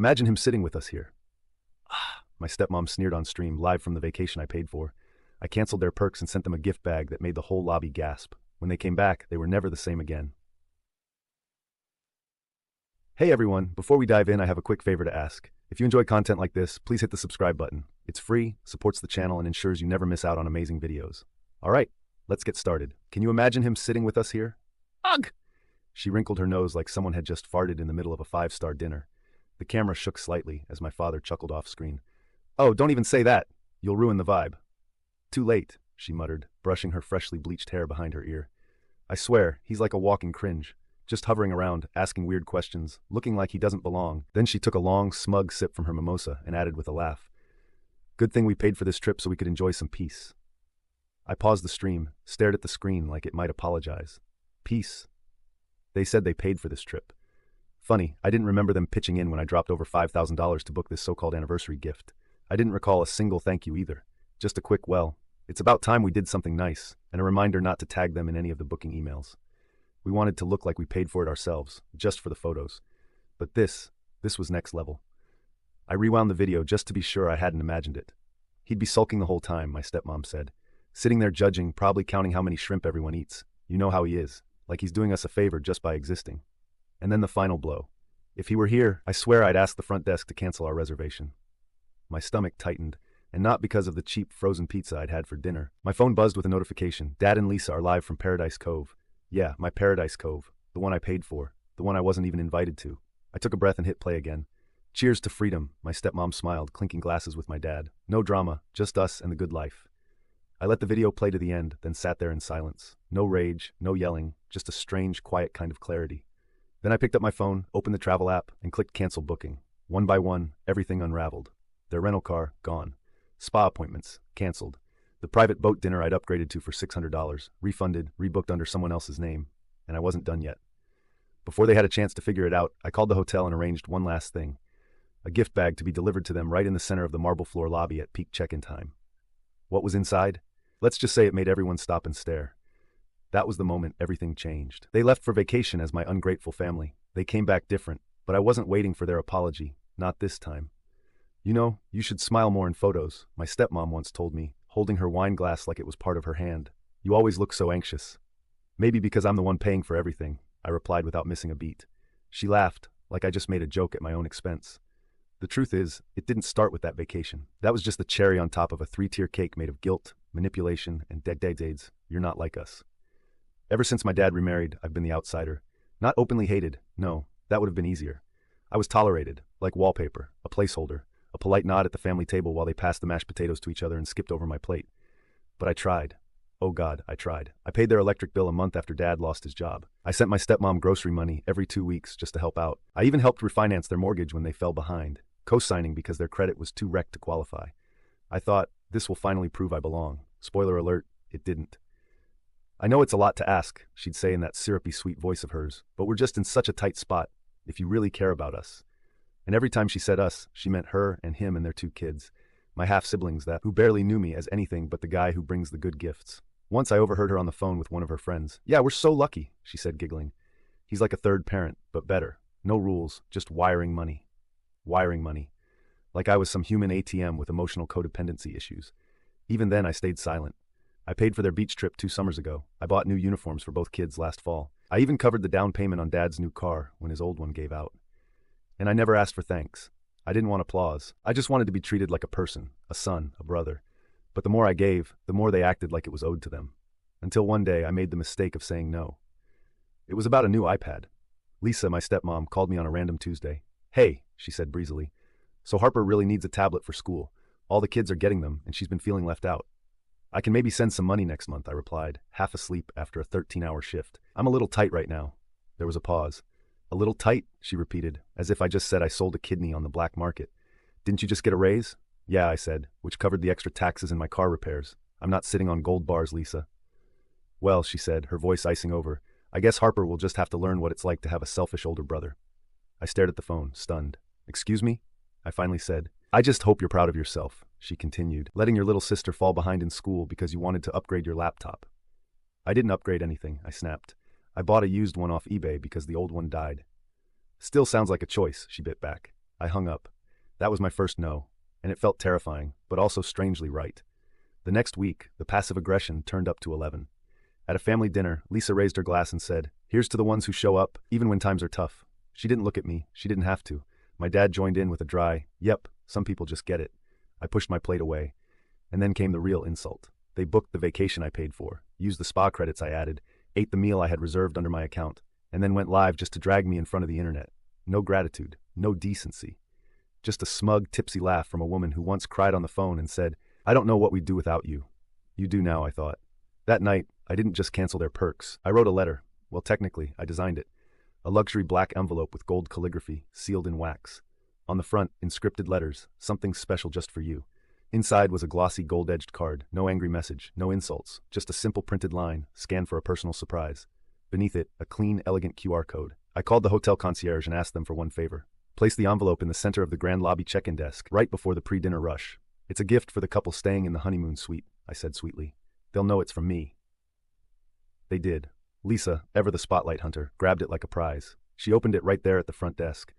Imagine him sitting with us here. My stepmom sneered on stream, live from the vacation I paid for. I canceled their perks and sent them a gift bag that made the whole lobby gasp. When they came back, they were never the same again. Hey everyone, before we dive in, I have a quick favor to ask. If you enjoy content like this, please hit the subscribe button. It's free, supports the channel, and ensures you never miss out on amazing videos. Alright, let's get started. Can you imagine him sitting with us here? Ugh! She wrinkled her nose like someone had just farted in the middle of a five-star dinner. The camera shook slightly as my father chuckled off screen. Oh, don't even say that. You'll ruin the vibe. Too late, she muttered, brushing her freshly bleached hair behind her ear. I swear, he's like a walking cringe. Just hovering around, asking weird questions, looking like he doesn't belong. Then she took a long, smug sip from her mimosa and added with a laugh. Good thing we paid for this trip so we could enjoy some peace. I paused the stream, stared at the screen like it might apologize. Peace. They said they paid for this trip. Funny, I didn't remember them pitching in when I dropped over $5,000 to book this so-called anniversary gift. I didn't recall a single thank you either. Just a quick, well, it's about time we did something nice, and a reminder not to tag them in any of the booking emails. We wanted to look like we paid for it ourselves, just for the photos. But this was next level. I rewound the video just to be sure I hadn't imagined it. He'd be sulking the whole time, my stepmom said. Sitting there judging, probably counting how many shrimp everyone eats. You know how he is, like he's doing us a favor just by existing. And then the final blow. If he were here, I swear I'd ask the front desk to cancel our reservation. My stomach tightened, and not because of the cheap frozen pizza I'd had for dinner. My phone buzzed with a notification. Dad and Lisa are live from Paradise Cove. Yeah, my Paradise Cove, the one I paid for, the one I wasn't even invited to. I took a breath and hit play again. Cheers to freedom, my stepmom smiled, clinking glasses with my dad. No drama, just us and the good life. I let the video play to the end, then sat there in silence. No rage, no yelling, just a strange, quiet kind of clarity. Then I picked up my phone, opened the travel app, and clicked cancel booking. One by one, everything unraveled. Their rental car, gone. Spa appointments, canceled. The private boat dinner I'd upgraded to for $600, refunded, rebooked under someone else's name, and I wasn't done yet. Before they had a chance to figure it out, I called the hotel and arranged one last thing. A gift bag to be delivered to them right in the center of the marble floor lobby at peak check-in time. What was inside? Let's just say it made everyone stop and stare. That was the moment everything changed. They left for vacation as my ungrateful family. They came back different, but I wasn't waiting for their apology. Not this time. You know, you should smile more in photos, my stepmom once told me, holding her wine glass like it was part of her hand. You always look so anxious. Maybe because I'm the one paying for everything, I replied without missing a beat. She laughed, like I just made a joke at my own expense. The truth is, it didn't start with that vacation. That was just the cherry on top of a three-tier cake made of guilt, manipulation, and dead. You're not like us. Ever since my dad remarried, I've been the outsider. Not openly hated, no, that would have been easier. I was tolerated, like wallpaper, a placeholder. A polite nod at the family table while they passed the mashed potatoes to each other and skipped over my plate. But I tried. Oh God, I tried. I paid their electric bill a month after Dad lost his job. I sent my stepmom grocery money every 2 weeks just to help out. I even helped refinance their mortgage when they fell behind, co-signing because their credit was too wrecked to qualify. I thought, this will finally prove I belong. Spoiler alert, it didn't. I know it's a lot to ask, she'd say in that syrupy sweet voice of hers, but we're just in such a tight spot, if you really care about us. And every time she said us, she meant her and him and their 2 kids, my half-siblings who barely knew me as anything but the guy who brings the good gifts. Once I overheard her on the phone with one of her friends. Yeah, we're so lucky, she said, giggling. He's like a third parent, but better. No rules, just wiring money. Wiring money. Like I was some human ATM with emotional codependency issues. Even then, I stayed silent. I paid for their beach trip 2 summers ago. I bought new uniforms for both kids last fall. I even covered the down payment on Dad's new car when his old one gave out. And I never asked for thanks. I didn't want applause. I just wanted to be treated like a person, a son, a brother. But the more I gave, the more they acted like it was owed to them. Until one day I made the mistake of saying no. It was about a new iPad. Lisa, my stepmom, called me on a random Tuesday. Hey, she said breezily. So Harper really needs a tablet for school. All the kids are getting them, and she's been feeling left out. I can maybe send some money next month, I replied, half asleep after a 13-hour shift. I'm a little tight right now. There was a pause. A little tight, she repeated, as if I just said I sold a kidney on the black market. Didn't you just get a raise? Yeah, I said, which covered the extra taxes in my car repairs. I'm not sitting on gold bars, Lisa. Well, she said, her voice icing over, I guess Harper will just have to learn what it's like to have a selfish older brother. I stared at the phone, stunned. Excuse me? I finally said. I just hope you're proud of yourself, she continued, letting your little sister fall behind in school because you wanted to upgrade your laptop. I didn't upgrade anything, I snapped. I bought a used one off eBay because the old one died. Still sounds like a choice, she bit back. I hung up. That was my first no, and it felt terrifying, but also strangely right. The next week, the passive aggression turned up to 11. At a family dinner, Lisa raised her glass and said, "Here's to the ones who show up, even when times are tough." She didn't look at me. She didn't have to. My dad joined in with a dry, "Yep, some people just get it." I pushed my plate away. And then came the real insult. They booked the vacation I paid for, used the spa credits I added, ate the meal I had reserved under my account, and then went live just to drag me in front of the internet. No gratitude, no decency. Just a smug, tipsy laugh from a woman who once cried on the phone and said, "I don't know what we'd do without you." You do now, I thought. That night, I didn't just cancel their perks. I wrote a letter. Well, technically, I designed it. A luxury black envelope with gold calligraphy, sealed in wax. On the front, in scripted letters, "Something special just for you." Inside was a glossy gold-edged card, no angry message, no insults, just a simple printed line, scanned for a personal surprise. Beneath it, a clean, elegant QR code. I called the hotel concierge and asked them for one favor. Place the envelope in the center of the grand lobby check-in desk, right before the pre-dinner rush. "It's a gift for the couple staying in the honeymoon suite," I said sweetly. "They'll know it's from me." They did. Lisa, ever the spotlight hunter, grabbed it like a prize. She opened it right there at the front desk.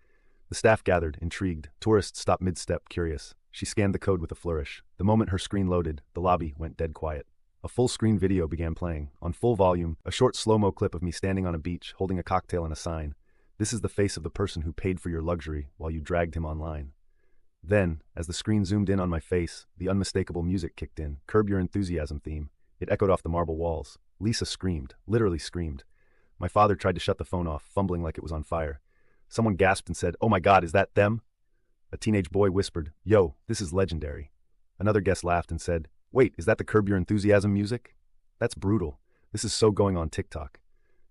The staff gathered, intrigued. Tourists stopped mid-step, curious. She scanned the code with a flourish. The moment her screen loaded, the lobby went dead quiet. A full-screen video began playing. On full volume, a short slow-mo clip of me standing on a beach, holding a cocktail and a sign. "This is the face of the person who paid for your luxury while you dragged him online." Then, as the screen zoomed in on my face, the unmistakable music kicked in, Curb Your Enthusiasm theme. It echoed off the marble walls. Lisa screamed, literally screamed. My father tried to shut the phone off, fumbling like it was on fire. Someone gasped and said, "Oh my God, is that them?" A teenage boy whispered, "Yo, this is legendary." Another guest laughed and said, "Wait, is that the Curb Your Enthusiasm music? That's brutal. This is so going on TikTok."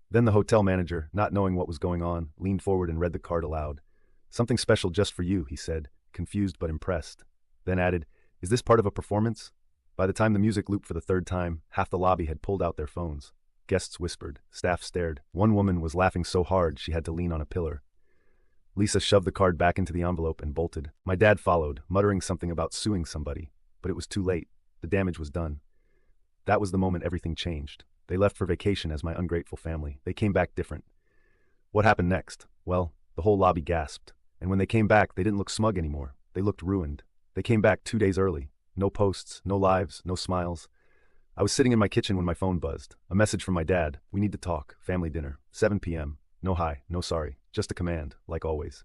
Then the hotel manager, not knowing what was going on, leaned forward and read the card aloud. "Something special just for you," he said, confused but impressed. Then added, "Is this part of a performance?" By the time the music looped for the third time, half the lobby had pulled out their phones. Guests whispered. Staff stared. One woman was laughing so hard she had to lean on a pillar. Lisa shoved the card back into the envelope and bolted. My dad followed, muttering something about suing somebody. But it was too late. The damage was done. That was the moment everything changed. They left for vacation as my ungrateful family. They came back different. What happened next? Well, the whole lobby gasped. And when they came back, they didn't look smug anymore. They looked ruined. They came back 2 days early. No posts, no lives, no smiles. I was sitting in my kitchen when my phone buzzed. A message from my dad. "We need to talk. Family dinner. 7 p.m. No hi, no sorry. Just a command, like always."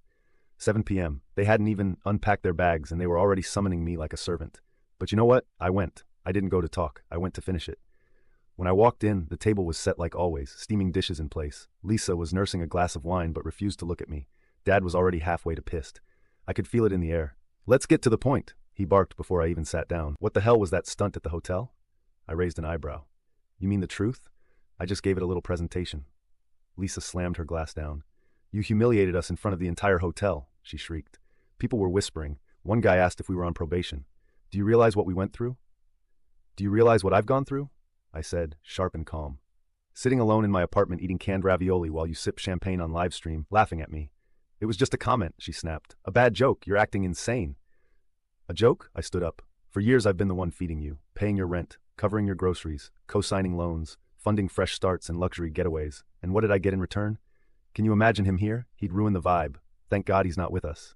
7 p.m. They hadn't even unpacked their bags and they were already summoning me like a servant. But you know what? I went. I didn't go to talk. I went to finish it. When I walked in, the table was set like always, steaming dishes in place. Lisa was nursing a glass of wine but refused to look at me. Dad was already halfway to pissed. I could feel it in the air. "Let's get to the point," he barked before I even sat down. "What the hell was that stunt at the hotel?" I raised an eyebrow. "You mean the truth? I just gave it a little presentation." Lisa slammed her glass down. "You humiliated us in front of the entire hotel," she shrieked. People were whispering. One guy asked if we were on probation. "Do you realize what we went through?" "Do you realize what I've gone through?" I said, sharp and calm. "Sitting alone in my apartment eating canned ravioli while you sip champagne on live stream, laughing at me." "It was just a comment," she snapped. "A bad joke. You're acting insane." "A joke?" I stood up. "For years I've been the one feeding you, paying your rent, covering your groceries, co-signing loans, funding fresh starts and luxury getaways. And what did I get in return? Can you imagine him here? He'd ruin the vibe. Thank God he's not with us."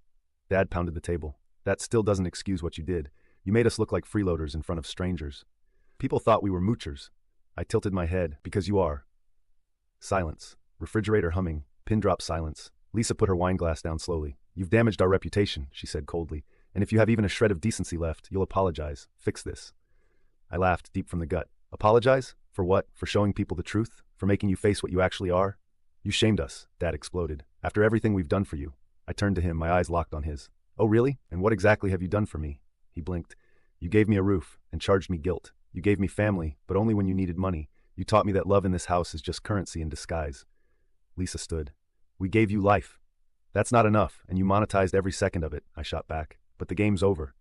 Dad pounded the table. "That still doesn't excuse what you did. You made us look like freeloaders in front of strangers. People thought we were moochers." I tilted my head. "Because you are." Silence. Refrigerator humming. Pin drop silence. Lisa put her wine glass down slowly. "You've damaged our reputation," she said coldly. "And if you have even a shred of decency left, you'll apologize. Fix this." I laughed, deep from the gut. "Apologize? For what? For showing people the truth? For making you face what you actually are? You shamed us," Dad exploded. "After everything we've done for you." I turned to him, my eyes locked on his. "Oh really? And what exactly have you done for me?" He blinked. "You gave me a roof and charged me guilt. You gave me family, but only when you needed money. You taught me that love in this house is just currency in disguise." Lisa stood. "We gave you life. That's not enough, and you monetized every second of it," I shot back. "But the game's over."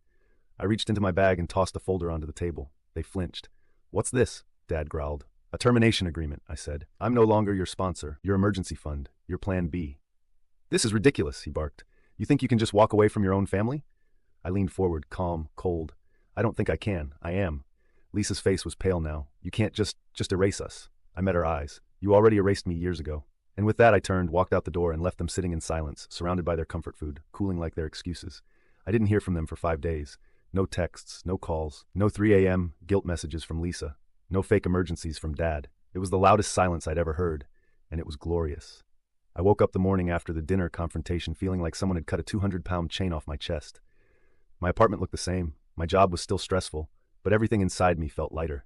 I reached into my bag and tossed a folder onto the table. They flinched. "What's this?" Dad growled. "A termination agreement," I said. "I'm no longer your sponsor, your emergency fund, your plan B." "This is ridiculous," he barked. "You think you can just walk away from your own family?" I leaned forward, calm, cold. "I don't think I can. I am." Lisa's face was pale now. "You can't just erase us." I met her eyes. "You already erased me years ago." And with that, I turned, walked out the door, and left them sitting in silence, surrounded by their comfort food, cooling like their excuses. I didn't hear from them for 5 days. No texts, no calls, no 3 a.m. guilt messages from Lisa, no fake emergencies from Dad. It was the loudest silence I'd ever heard, and it was glorious. I woke up the morning after the dinner confrontation feeling like someone had cut a 200-pound chain off my chest. My apartment looked the same. My job was still stressful, but everything inside me felt lighter.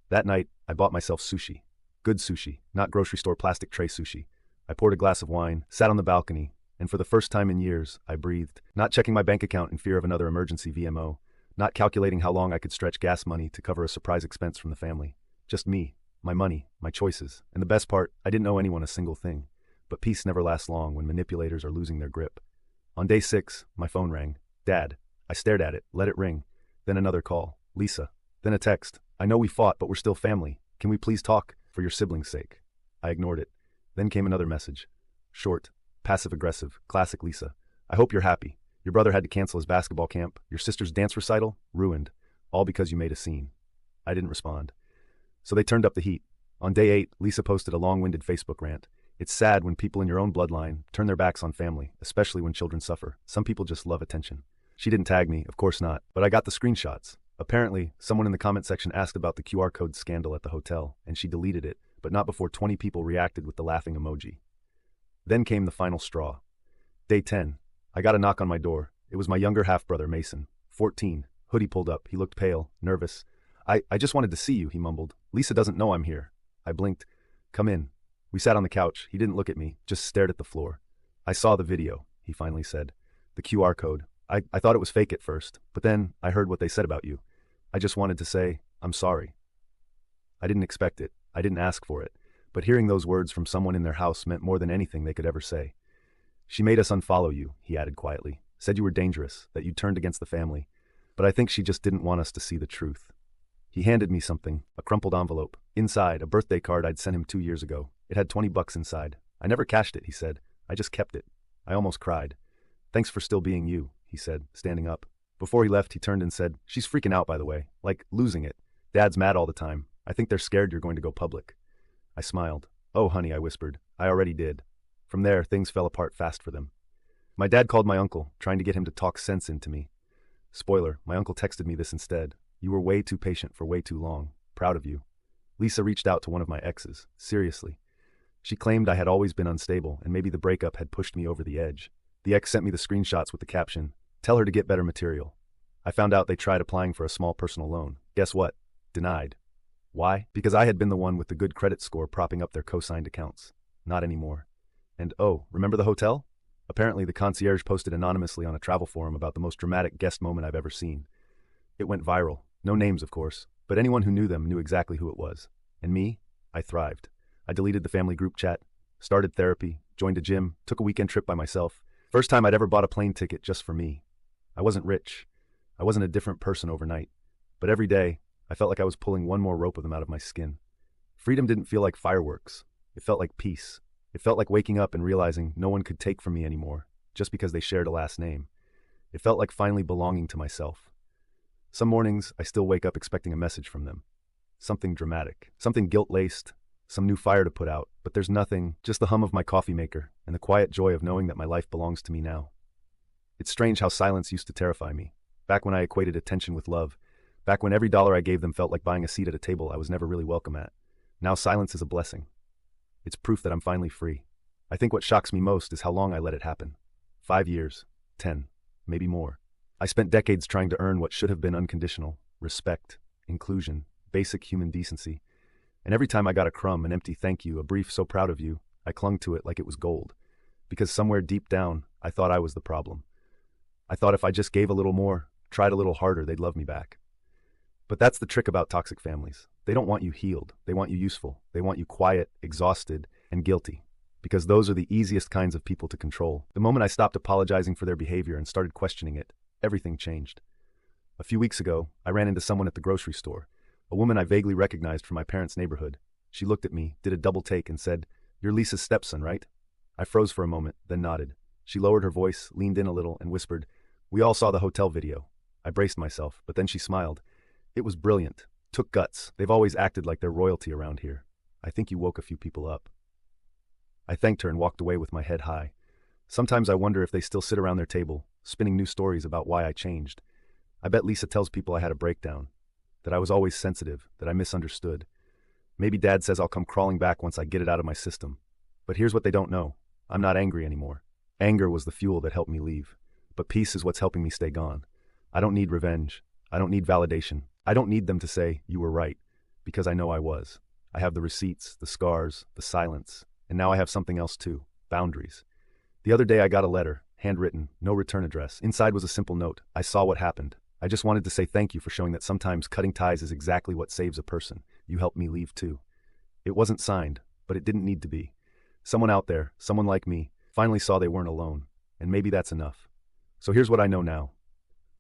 That night, I bought myself sushi. Good sushi, not grocery store plastic tray sushi. I poured a glass of wine, sat on the balcony, and for the first time in years, I breathed, not checking my bank account in fear of another emergency VMO, not calculating how long I could stretch gas money to cover a surprise expense from the family. Just me, my money, my choices, and the best part, I didn't owe anyone a single thing. But peace never lasts long when manipulators are losing their grip. On day 6, my phone rang. Dad. I stared at it, let it ring. Then another call. Lisa. Then a text. I know we fought, but we're still family. Can we please talk? For your siblings' sake. I ignored it. Then came another message. Short, passive-aggressive, classic Lisa. I hope you're happy. Your brother had to cancel his basketball camp. Your sister's dance recital? Ruined. All because you made a scene. I didn't respond. So they turned up the heat. On day 8, Lisa posted a long-winded Facebook rant. It's sad when people in your own bloodline turn their backs on family, especially when children suffer. Some people just love attention. She didn't tag me, of course not, but I got the screenshots. Apparently, someone in the comment section asked about the QR code scandal at the hotel, and she deleted it, but not before 20 people reacted with the laughing emoji. Then came the final straw. Day 10. I got a knock on my door. It was my younger half-brother, Mason, 14. Hoodie pulled up. He looked pale, nervous. I just wanted to see you, he mumbled. Lisa doesn't know I'm here. I blinked. Come in. We sat on the couch. He didn't look at me, just stared at the floor. I saw the video, he finally said. The QR code. I thought it was fake at first, but then I heard what they said about you. I just wanted to say, I'm sorry. I didn't expect it. I didn't ask for it. But hearing those words from someone in their house meant more than anything they could ever say. She made us unfollow you, he added quietly. Said you were dangerous, that you turned against the family. But I think she just didn't want us to see the truth. He handed me something, a crumpled envelope. Inside, a birthday card I'd sent him 2 years ago. It had $20 inside. I never cashed it, he said. I just kept it. I almost cried. Thanks for still being you, he said, standing up. Before he left, he turned and said, she's freaking out, by the way. Like, losing it. Dad's mad all the time. I think they're scared you're going to go public. I smiled. Oh, honey, I whispered. I already did. From there, things fell apart fast for them. My dad called my uncle, trying to get him to talk sense into me. Spoiler, my uncle texted me this instead. You were way too patient for way too long. Proud of you. Lisa reached out to one of my exes. Seriously. She claimed I had always been unstable, and maybe the breakup had pushed me over the edge. The ex sent me the screenshots with the caption, tell her to get better material. I found out they tried applying for a small personal loan. Guess what? Denied. Why? Because I had been the one with the good credit score propping up their co-signed accounts. Not anymore. And oh, remember the hotel? Apparently the concierge posted anonymously on a travel forum about the most dramatic guest moment I've ever seen. It went viral. No names, of course, but anyone who knew them knew exactly who it was. And me? I thrived. I deleted the family group chat, started therapy, joined a gym, took a weekend trip by myself. First time I'd ever bought a plane ticket just for me. I wasn't rich. I wasn't a different person overnight. But every day, I felt like I was pulling one more rope of them out of my skin. Freedom didn't feel like fireworks. It felt like peace. It felt like waking up and realizing no one could take from me anymore, just because they shared a last name. It felt like finally belonging to myself. Some mornings, I still wake up expecting a message from them. Something dramatic, something guilt-laced, some new fire to put out, but there's nothing, just the hum of my coffee maker and the quiet joy of knowing that my life belongs to me now. It's strange how silence used to terrify me, back when I equated attention with love, back when every dollar I gave them felt like buying a seat at a table I was never really welcome at. Now silence is a blessing. It's proof that I'm finally free. I think what shocks me most is how long I let it happen. 5 years, 10, maybe more. I spent decades trying to earn what should have been unconditional, respect, inclusion, basic human decency. And every time I got a crumb, an empty thank you, a brief so proud of you, I clung to it like it was gold. Because somewhere deep down, I thought I was the problem. I thought if I just gave a little more, tried a little harder, they'd love me back. But that's the trick about toxic families. They don't want you healed. They want you useful. They want you quiet, exhausted, and guilty. Because those are the easiest kinds of people to control. The moment I stopped apologizing for their behavior and started questioning it, everything changed. A few weeks ago, I ran into someone at the grocery store, a woman I vaguely recognized from my parents' neighborhood. She looked at me, did a double take, and said, "You're Lisa's stepson, right?" I froze for a moment, then nodded. She lowered her voice, leaned in a little, and whispered, "We all saw the hotel video." I braced myself, but then she smiled. "It was brilliant. Took guts. They've always acted like they're royalty around here. I think you woke a few people up." I thanked her and walked away with my head high. Sometimes I wonder if they still sit around their table, spinning new stories about why I changed. I bet Lisa tells people I had a breakdown, that I was always sensitive, that I misunderstood. Maybe Dad says I'll come crawling back once I get it out of my system. But here's what they don't know. I'm not angry anymore. Anger was the fuel that helped me leave. But peace is what's helping me stay gone. I don't need revenge. I don't need validation. I don't need them to say, you were right, because I know I was. I have the receipts, the scars, the silence, and now I have something else too, boundaries. The other day I got a letter, handwritten, no return address. Inside was a simple note. I saw what happened. I just wanted to say thank you for showing that sometimes cutting ties is exactly what saves a person. You helped me leave too. It wasn't signed, but it didn't need to be. Someone out there, someone like me, finally saw they weren't alone, and maybe that's enough. So here's what I know now.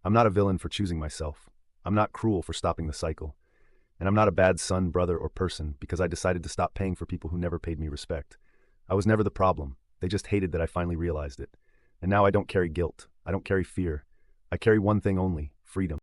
I'm not a villain for choosing myself. I'm not cruel for stopping the cycle. And I'm not a bad son, brother, or person because I decided to stop paying for people who never paid me respect. I was never the problem. They just hated that I finally realized it. And now I don't carry guilt. I don't carry fear. I carry one thing only, freedom.